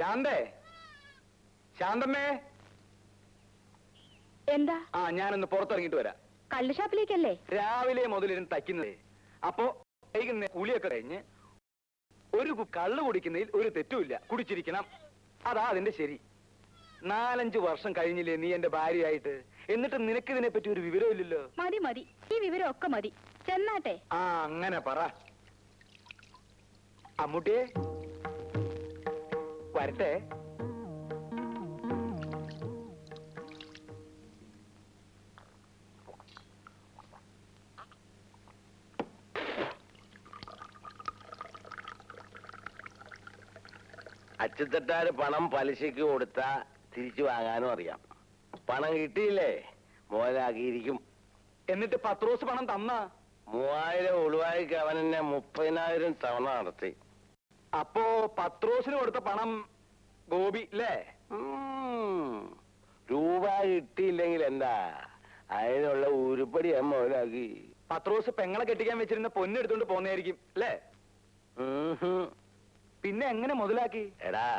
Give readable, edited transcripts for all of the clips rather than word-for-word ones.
ശാന്തേ, ശാന്തമ്മേ. എന്താ? ഞാനൊന്ന് പുറത്തിറങ്ങിട്ട് വരാം. കള്ള് ഷാപ്പിലേക്കല്ലേ? രാവിലെ മുതലിരുന്ന് തയ്ക്കുന്നത്. അപ്പോ വൈകുന്നേരം കുളിയൊക്കെ കഴിഞ്ഞ് ഒരു കള്ള് കുടിക്കുന്നതിൽ ഒരു തെറ്റുമില്ല. കുടിച്ചിരിക്കണം, അതാ അതിന്റെ ശരി. 4-5 വർഷം കഴിഞ്ഞില്ലേ നീ എന്റെ ഭാര്യയായിട്ട്? എന്നിട്ട് നിനക്കിതിനെ പറ്റി ഒരു വിവരമില്ലല്ലോ. മതി മതി, ഈ വിവരം ഒക്കെ മതി. ചെന്നാട്ടെ. അങ്ങനെ പറ. അമ്മൂട്ടിയെ, വരട്ടെ. അച്ചുതട്ടാര് പണം പലിശയ്ക്ക് കൊടുത്താ തിരിച്ചു വാങ്ങാനും അറിയാം. പണം കിട്ടിയില്ലേ മോലാക്കിയിരിക്കും. എന്നിട്ട് പത്രോസ് പണം തന്ന 3000 ഒളിവായിക്ക് അവൻ എന്നെ 30,000 തവണ നടത്തി. അപ്പോ പത്രോസിന് കൊടുത്ത പണം ഗോപി അല്ലേ? രൂപ കിട്ടിയില്ലെങ്കിൽ എന്താ, അതിനുള്ള ഉരുപ്പടി ഞാൻ മോലാക്കി. പത്രോസ് പെങ്ങളെ കെട്ടിക്കാൻ വെച്ചിരുന്ന പൊന്നെടുത്തോണ്ട് പോന്നായിരിക്കും അല്ലേ? പിന്നെ എങ്ങനെ മുതലാക്കി? എടാ,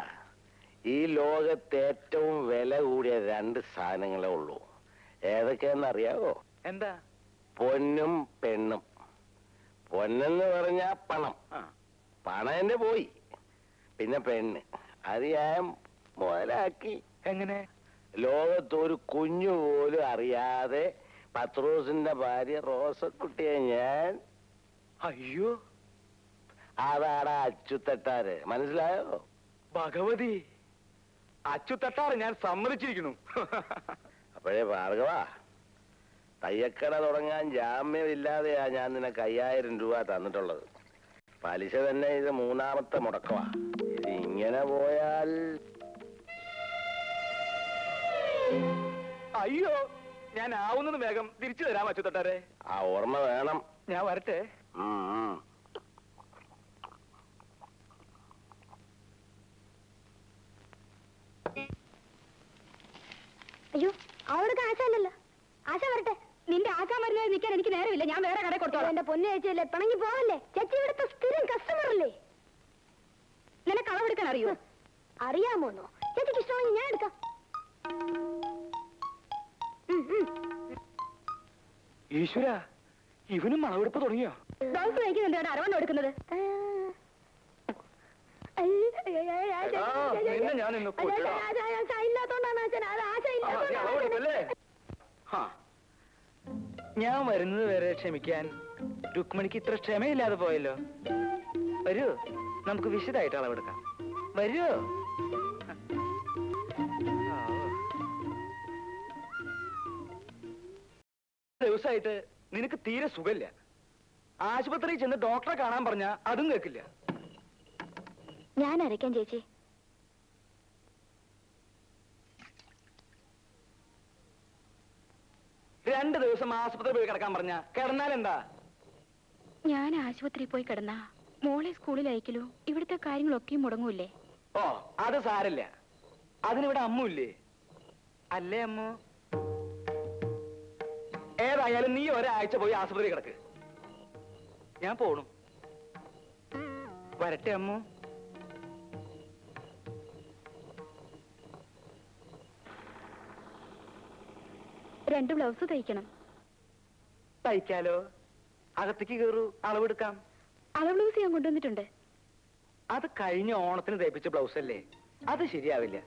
ഈ ലോകത്ത് ഏറ്റവും വില കൂടിയ 2 സാധനങ്ങളേ ഉള്ളൂ. ഏതൊക്കെയാന്നറിയാവോ? എന്താ? പൊന്നും പെണ്ണും. പൊന്നെന്ന് പറഞ്ഞാ പണം, പണം എന്റെ പോയി. പിന്നെ പെണ്ണ്, അത് ഞാൻ മുതലാക്കി. എങ്ങനെ? ലോകത്തൊരു കുഞ്ഞു പോലും അറിയാതെ പത്രോസിന്റെ ഭാര്യ റോസക്കുട്ടിയെ ഞാൻ. അയ്യോ, അതാടാ അച്ചുതട്ടാര്. മനസ്സിലായോ? ഭഗവതി, അച്ചുതട്ടാറ് ഞാൻ സമ്മതിച്ചിരിക്കുന്നു. അപ്പോഴേ ഭാർഗവ, തയ്യക്കട തുടങ്ങാൻ ജാമ്യമില്ലാതെയാ ഞാൻ നിനക്ക് 5000 രൂപ തന്നിട്ടുള്ളത്. പലിശ തന്നെ ഇത് 3ാമത്തെ മുടക്കമാ. ഇത് ഇങ്ങനെ പോയാൽ. അയ്യോ, ഞാൻ ആവുന്നത് വേഗം തിരിച്ചു തരാം അച്ചുതട്ടാരെ. ആ ഓർമ്മ വേണം. ഞാൻ വരട്ടെ. അയ്യോ, അവൾക്ക് ആശയല്ലോ. ആശ വരട്ടെ. നിന്റെ ആശാ മരുന്ന് നിൽക്കാൻ എനിക്ക് നേരമില്ല. ഞാൻ വേറെ കടയിൽ കൊടുത്തോളാം. എന്റെ പൊന്നു ചേച്ചിയല്ലേ, പിണങ്ങി പോവല്ലേ. ചേച്ചി ഇവിടുത്തെ സ്ഥിരം കസ്റ്റമർ അല്ലേ? നിനക്ക് അളവെടുക്കാൻ അറിയോ? അറിയാമോന്നോ? ചേച്ചിക്ക് ഇഷ്ടമാണെങ്കിൽ ഞാൻ എടുക്കാം. ഈശ്വര, ഇവനും അളവെടുപ്പ് തുടങ്ങിയോ? ബ്ലൗസ് തയ്ക്കുന്നുണ്ട്, അരവണ്ണം എടുക്കുന്നത്. ഞാൻ വരുന്നത് വരെ ക്ഷമിക്കാൻ രുക്മിണിക്ക് ഇത്ര ക്ഷമയില്ലാതെ പോയല്ലോ. വരൂ, നമുക്ക് വിശദമായിട്ട് അളവെടുക്കാം. വരൂ. ദിവസമായിട്ട് നിനക്ക് തീരെ സുഖമില്ല. ആശുപത്രിയിൽ ചെന്ന് ഡോക്ടറെ കാണാൻ പറഞ്ഞാ അതും കേൾക്കില്ല. ഞാൻ അരയ്ക്കാം ചേച്ചി. രണ്ട് ദിവസം ആശുപത്രി പോയി കിടക്കാൻ പറഞ്ഞ കിടന്നാലെന്താ? ഞാൻ ആശുപത്രിയിൽ പോയി കിടന്നാ മോളെ സ്കൂളിൽ അയക്കലോ ഇവിടുത്തെ കാര്യങ്ങളൊക്കെ മുടങ്ങൂല്ലേ? ഓ, അത് സാരില്ല. അതിനിവിടെ അമ്മുല്ലേ? അല്ലേ അമ്മു? ഏതായാലും നീ ഒരാഴ്ച പോയി ആശുപത്രി കിടക്ക്. ഞാൻ പോണു. വരട്ടെ അമ്മു. രണ്ട് ബ്ലൗസ് തയ്ക്കണം. തയ്ക്കാലോ, അകത്തേക്ക് കയറൂ, അളവെടുക്കാം. അളവ് ബ്ലൗസ് ഞാൻ കൊണ്ടുവന്നിട്ടുണ്ട്. അത് കഴിഞ്ഞ ഓണത്തിന് തയ്പ്പിച്ച ബ്ലൗസ് അല്ലേ, അത് ശരിയാവില്ല.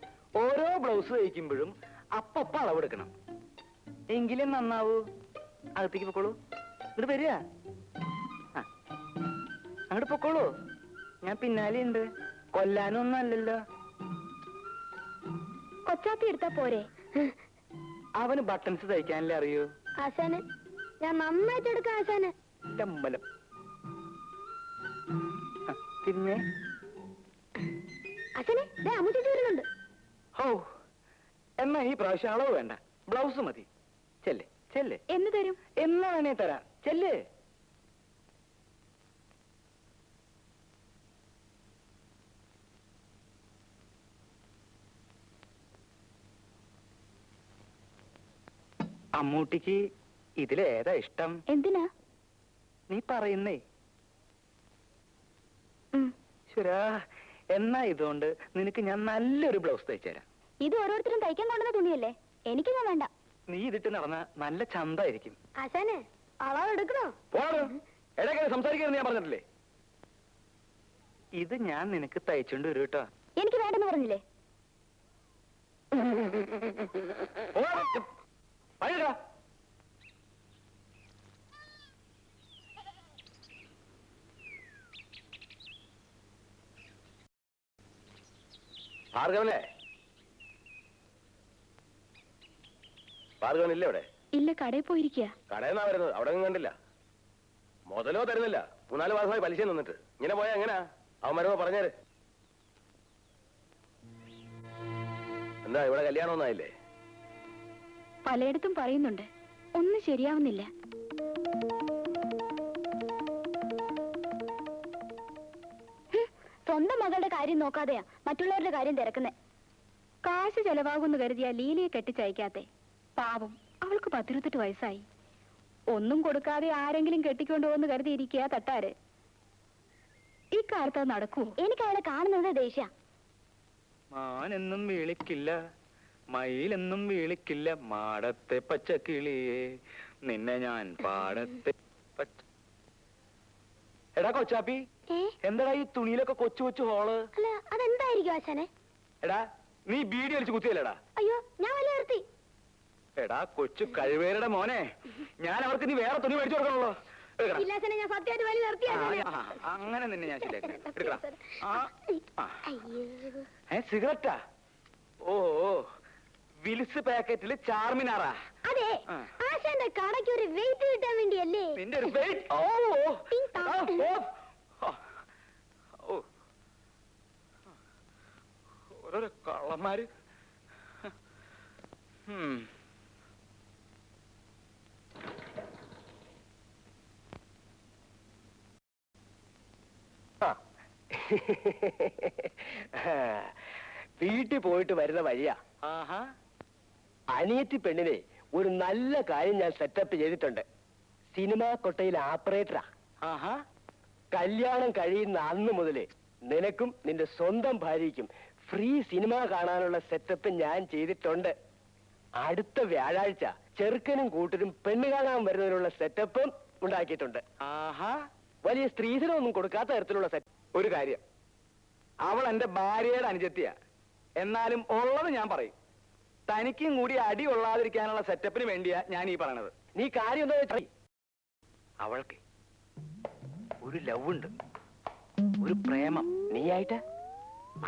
ഓരോ ബ്ലൗസ് തയ്ക്കുമ്പോഴും അപ്പപ്പ അളവെടുക്കണം, എങ്കിലും നന്നാവൂ. അകത്തേക്ക് പൊക്കോളൂ. ഇങ്ങോട്ട് വരിക, അങ്ങോട്ട് പൊക്കോളൂ. ഞാൻ പിന്നാലെ ഉണ്ട്, കൊല്ലാനൊന്നും അല്ലല്ലോ. കൊച്ചാപ്പി എടുത്താ പോരെ? അവന് ബട്ടൺസ് തയ്ക്കാനല്ലേ അറിയൂ. ആശാന് ഞാൻ നന്നായിട്ട് എടുക്കാം. ആശാന് ചമ്മലം. പിന്നെ ആശാനെ അമ്മൂട്ടി വരുന്നുണ്ട്. ഓ, എന്നാ ഈ പ്രാവശ്യം അളവ് വേണ്ട, ബ്ലൗസ് മതി. ചെല്ലേ ചെല്ലേ. എന്ന് തരും? എന്നാ വേണേ തരാം. ചെല്ലേ. അമ്മൂട്ടിക്ക് ഇതിലേതാ ഇഷ്ടം? എന്തിനാ നീ പറയുന്നേ. ശരാ, എന്നാ ഇതുകൊണ്ട് നിനക്ക് ഞാൻ നല്ലൊരു ബ്ലൗസ് തയ്ച്ചു തരാം. ഇത് ഓരോരുത്തരും തയ്ക്കാൻ കൊണ്ടുവന്ന തുണിയല്ലേ, എനിക്കൊന്നും വേണ്ട. നീ ഇതിട്ട് നടന്ന നല്ല ചന്തായിരിക്കും. ആശാനെ അളവ് എടുക്കണോ? ഇടയ്ക്ക് സംസാരിക്കരുത് ഞാൻ പറഞ്ഞിട്ടില്ലേ. ഇത് ഞാൻ നിനക്ക് തയ്ച്ചോണ്ട് വരും കേട്ടോ. എനിക്ക് വേണ്ടെന്ന് പറഞ്ഞില്ലേ? ഭാർഗവനെ, ഭാർഗവനില്ലേ ഇവിടെ? ഇല്ല, കടയിൽ പോയിരിക്കുക. കടയിൽ നിന്നാ വരുന്നത്, അവിടെ ഒന്നും കണ്ടില്ല. മുതലോ തരുന്നില്ല, 3-4 മാസമായി പലിശ നിന്നിട്ട്. ഇങ്ങനെ പോയാ എങ്ങനാ? അവൻ വരുമ്പോ പറഞ്ഞേര്. എന്താ ഇവിടെ കല്യാണം ഒന്നായില്ലേ? പലയിടത്തും പറയുന്നുണ്ട്, ഒന്നും ശരിയാവുന്നില്ല. സ്വന്തം മകളുടെ കാര്യം നോക്കാതെയാ മറ്റുള്ളവരുടെ കാര്യം തിരക്കുന്നേ. കാശ് ചെലവാകുമെന്ന് കരുതിയാ ലീലയെ കെട്ടിച്ചയക്കാത്തെ. പാവം, അവൾക്ക് 18 വയസ്സായി. ഒന്നും കൊടുക്കാതെ ആരെങ്കിലും കെട്ടിക്കൊണ്ടുപോകുന്ന കരുതിയിരിക്കുക തട്ടാര്. ഈ കാലത്ത് അത് നടക്കുവോ? എനിക്ക് അവളെ കാണുന്നത് ദേഷ്യ. മാനെന്നും വിളിക്കില്ല, മയിലെന്നും വിളിക്കില്ല, മാടത്തെ പച്ചക്കിളിയെ നിന്നെ ഞാൻ പാടത്തെ പച്ച. എടാ കൊച്ചാപ്പി, എന്താടാ ഈ തുണിയിലൊക്കെ കൊച്ചു കൊച്ചു ഹോള്? അല്ല, അതെന്തായിരിക്കും ആശാനെ? എടാ നീ ബീഡി വലിച്ചു കുത്തിയല്ലേടാ? അയ്യോ, ഞാൻ വല്ല നിർത്തി. എടാ കൊച്ചു കഴിവേരുടെ മോനെ, ഞാൻ അവർക്ക് നീ വേറെ തുണി മേടിച്ചു കൊടുക്കണല്ലോ. ഞാൻ സത്യമായിട്ട് വലി നിർത്തി. അങ്ങനെ നിന്നെ ഞാൻ ശരിയാക്കാം. സിഗരറ്റാ? ഓ, വിൽസ് പാക്കറ്റില് ചാർമിനാറാ? അതെ, ആശാന്റെ കടയ്ക്ക് ഒരു വെയിറ്റ് കിട്ടാൻ വേണ്ടിയല്ലേ? നിന്റെ ഒരു വെയിറ്റ്? ഓരോരോ കള്ളന്മാര്. വീട്ടിൽ പോയിട്ട് വരുന്ന വഴിയാ. അനിയത്തി പെണ്ണിനെ ഒരു നല്ല കാര്യം ഞാൻ സെറ്റപ്പ് ചെയ്തിട്ടുണ്ട്. സിനിമാ കൊട്ടയിൽ ആപ്പറേറ്ററാ. കല്യാണം കഴിയുന്ന അന്ന് മുതല് നിനക്കും നിന്റെ സ്വന്തം ഭാര്യയ്ക്കും ഫ്രീ സിനിമ കാണാനുള്ള സെറ്റപ്പ് ഞാൻ ചെയ്തിട്ടുണ്ട്. അടുത്ത വ്യാഴാഴ്ച ചെറുക്കനും കൂട്ടരും പെണ്ണ് കാണാൻ വരുന്നതിനുള്ള സെറ്റപ്പും ഉണ്ടാക്കിയിട്ടുണ്ട്. വലിയ സ്ത്രീധനമൊന്നും കൊടുക്കാത്ത തരത്തിലുള്ള സെറ്റ്. ഒരു കാര്യം, അവൾ എന്റെ ഭാര്യയുടെ അനുജത്തിയാ. എന്നാലും ഉള്ളത് ഞാൻ പറയും. തനിക്കും കൂടി അടി കൊള്ളാതിരിക്കാനുള്ള സെറ്റപ്പിന് വേണ്ടിയാ ഞാൻ ഈ പറയണത്. നീ കാര്യം എന്താ വെച്ചാൽ, അവൾക്ക് ഒരു ലവ് ഉണ്ട്, ഒരു പ്രേമം. നീ ആയിട്ട്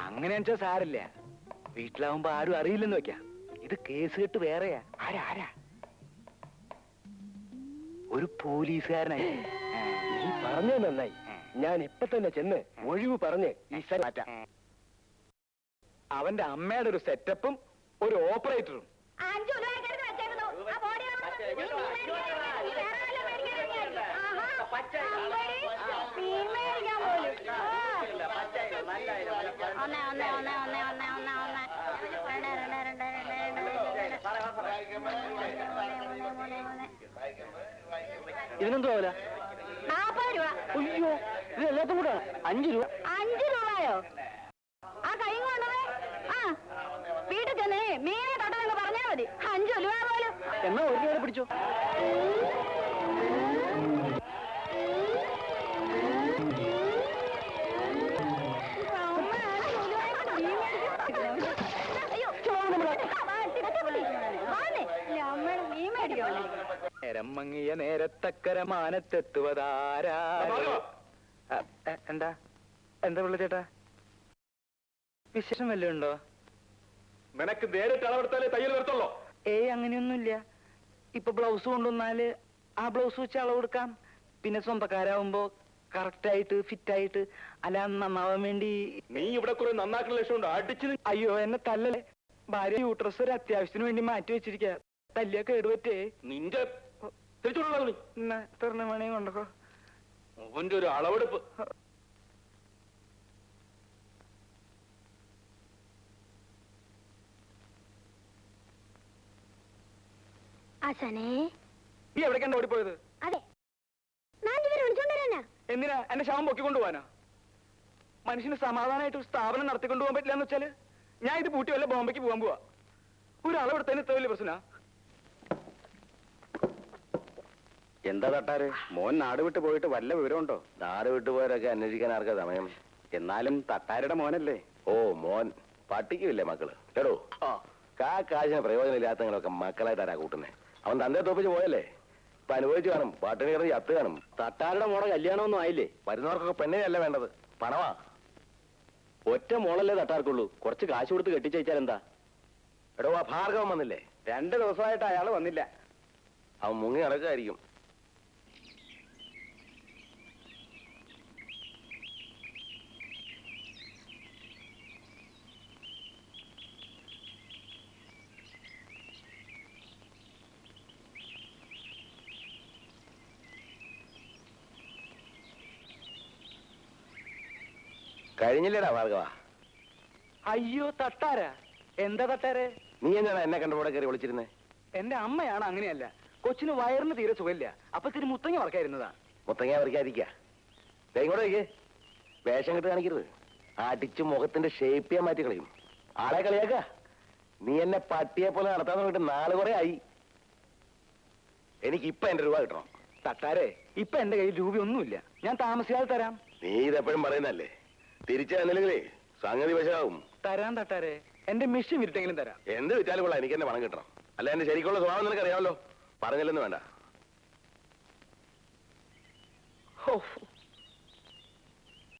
അങ്ങനെ വെച്ചാ സാരില്ല. വീട്ടിലാവുമ്പോ ആരും അറിയില്ലെന്ന് വെക്കാം. ഇത് കേസ് കെട്ട് വേറെയാ. ആരാ? ഒരു പോലീസുകാരനായി. നീ പറഞ്ഞത് നന്നായി. ഞാൻ ഇപ്പൊ തന്നെ ചെന്ന് ഒഴിവ് പറഞ്ഞ് ഈ മാറ്റാം. അവന്റെ അമ്മയുടെ ഒരു സെറ്റപ്പും ഒരു ഓപ്പറേറ്ററും. ഇതിനെന്തോ ആവില്ല? 40 രൂപ. അയ്യോ, ഇത് എല്ലാത്തും കൂടെ 5 രൂപ. 5 രൂപയോ? ആ കൈ കൊണ്ടുപോയി വീട്ടിൽ ചെന്നേ മീനെ തൊട്ടെന്ന് പറഞ്ഞാ മതി. 5 രൂപ പോലും. എന്നാ 1 രൂപ പിടിച്ചോ. നേരം മങ്ങിയ നേരത്തക്കര മാനത്തെത്തുവതാരാ? എന്താ എന്താ പിള്ള ചേട്ടാ, വിശേഷം വല്ലതും ഉണ്ടോ? നിനക്ക് നേരിട്ട് അളവെടുത്താലേ തയ്യൽ വരത്തുള്ളൂ. ഏയ് അങ്ങനെയൊന്നുമില്ല. ഇപ്പൊ ബ്ലൗസ് കൊണ്ടുവന്നാല് ആ ബ്ലൗസ് വെച്ച് അളവെടുക്കാം. പിന്നെ സ്വന്തക്കാരാവുമ്പോ കറക്റ്റായിട്ട് ഫിറ്റായിട്ട് അല്ല നന്നാവാൻ വേണ്ടി. നീ ഇവിടെ കുറെ നന്നാക്കുന്ന ലക്ഷ്യമുണ്ട്. അടിച്ചു. അയ്യോ എന്നെ തല്ലല്ലേ. ഭാര്യ യൂട്രസ് ഒരു അത്യാവശ്യത്തിന് വേണ്ടി മാറ്റി വെച്ചിരിക്ക. തല്ലിയ കേടുപറ്റേ. നിന്റെ തിരിച്ചുള്ള തെറിഞ്ഞ മണിയും കൊണ്ടോ അവന്റെ ഒരു അളവെടുപ്പ്. ആശാനേ, നീ എവിടേക്കാണ് ഓടിപ്പോയത്? അതെ, ഞാൻ ഇവരെ വിളിച്ചോണ്ട് വരാനാ. എന്തിനാ? എന്റെ ശവം പൊക്കിക്കൊണ്ടുപോവാനോ? മനുഷ്യന് സമാധാനമായിട്ട് ഒരു സ്ഥാപനം നടത്തിക്കൊണ്ടു പോകാൻ പറ്റില്ല എന്ന് വെച്ചാല് ഞാൻ ഇത് പൂട്ടി വല്ല ബോംബെക്ക് പോകാൻ പോവാ. ഒരാളെടുത്തതിന് ഇത്ര വലിയ പ്രശ്ന. എന്താ തട്ടാര്, മോൻ നാട് വിട്ട് പോയിട്ട് വല്ല വിവരമുണ്ടോ? നാട് വിട്ടുപോയവരൊക്കെ അന്വേഷിക്കാൻ ആർക്കാ സമയം? എന്നാലും തട്ടാരുടെ മോനല്ലേ? ഓ മോൻ, പട്ടിക്കുമില്ലേ മക്കള്? എടോ, കാശിന് പ്രയോജനമില്ലാത്തങ്ങളൊക്കെ മക്കളായിട്ടാരാ കൂട്ടുന്നേ? അവൻ തന്റെ തോപ്പിച്ച് പോയല്ലേ, ഇപ്പൊ അനുഭവിച്ചു കാണും, പാട്ടിന് കിടന്ന് ചത്ത് കാണും. തട്ടാരുടെ മോളെ കല്യാണമൊന്നും ആയില്ലേ? വരുന്നവർക്കൊക്കെ പെണ്ണിനല്ല വേണ്ടത്, പണമാ. ഒറ്റ മോളല്ലേ തട്ടാർക്കുള്ളൂ, കുറച്ച് കാശ് കൊടുത്ത് കെട്ടിച്ചയച്ചാൽ എന്താ? എടോ, ആ ഭാർഗവൻ വന്നില്ലേ? 2 ദിവസമായിട്ട് അയാൾ വന്നില്ല. അവൻ മുങ്ങി നടക്കായിരിക്കും. കഴിഞ്ഞില്ലേടാ ഭാർഗവ? അയ്യോ തട്ടാരാ, എന്താ തട്ടാരെ? നീ എന്നാണ് എന്നെ കണ്ടുകൂടെ കയറി വിളിച്ചിരുന്നേ? എന്റെ അമ്മയാണ് അങ്ങനെയല്ല, കൊച്ചിന് വയറിന് തീരെ സുഖമില്ല, അപ്പൊ തിരി മുത്തങ്ങ വർക്കായിരുന്നതാ. മുത്തങ്ങ പറിക്കാതിരിക്ക. ഇങ്ങോട്ട് വയ്ക്കേ, വേഷം കെട്ട് കാണിക്കരുത്. അടിച്ച് മുഖത്തിന്റെ ഷേപ്പ് ചെയ്യാൻ മാറ്റി കളയും. ആളെ കളിയാക്ക. നീ എന്നെ പട്ടിയെ പോലെ നടത്താൻ തുടങ്ങിയിട്ട് 4 കുറെ ആയി. എനിക്ക് ഇപ്പൊ 1 രൂപ കിട്ടണം. തട്ടാരെ, ഇപ്പൊ എന്റെ കയ്യിൽ രൂപയൊന്നുമില്ല, ഞാൻ താമസിയാതെ തരാം. നീ ഇതെപ്പോഴും പറയുന്നല്ലേ, തിരിച്ചു തന്നില്ലെങ്കിലേ സംഗതി വശമാവും. തരാം തട്ടാരെ, എന്റെ മെഷീൻ വിരിട്ടെങ്കിലും തരാം. എന്ത് വിറ്റാലും കൊള്ളാം, എനിക്ക് എന്നെ പണം കിട്ടണം. അല്ല, എന്റെ ശരിക്കുള്ള സ്വഭാവം നിനക്ക് അറിയാമല്ലോ, പറഞ്ഞില്ലെന്ന് വേണ്ട. ഹോ,